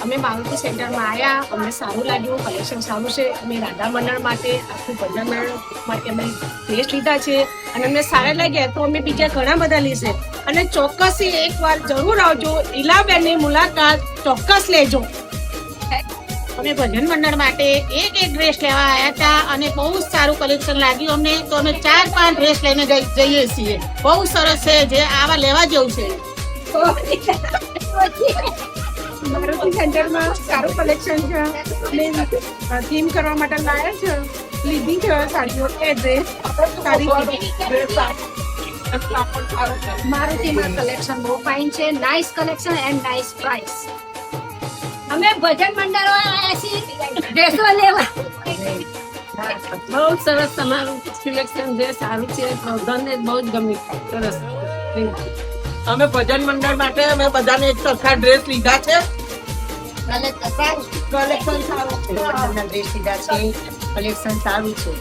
અમે મારુતિ સેન્ટરમાં આવ્યા, અમને સારું લાગ્યું, કલેક્શન સારું છે. અમે રાધા મંડળ માટે આખું ભજન મંડળ માટે અમે ડ્રેસ લીધા છે અને અમને સારા લાગ્યા તો અમે બીજા ઘણા બધા લીધે. અને ચોક્કસથી એકવાર જરૂર આવજો, ઈલાબેનની મુલાકાત ચોક્કસ લેજો. અમે ભજન મંડળ માટે એક ડ્રેસ લેવા આવ્યા હતા અને બહુ સારું કલેક્શન લાગ્યું અમને, તો અમે 4-5 ડ્રેસ લઈને જઈએ છીએ. બહુ સરસ છે, જે આવા લેવા જેવું છે. મારુતિ સેન્ટરમાં સારું કલેક્શન છે. અમે થીમ કરવા માટે લાયા છે, લીધી છે સાડીઓ એ ડ્રેસ સારી મારુતિમાં કલેક્શન બહુ ફાઇન છે, nice collection and nice price. અમે ભજન મંડળ આવ્યા છીએ ડ્રેસો લેવા. બહુ સરસ તમારું સિલેક્શન છે, સારું છે, બધાને બહુ જ ગમ્યું. સરસ. અમે ભજન મંડળ માટે અમે બધાને એક સરખા ડ્રેસ લીધા છે. કલેક્શન સારું છે, ડ્રેસ લીધા છે, કલેક્શન સારું છે.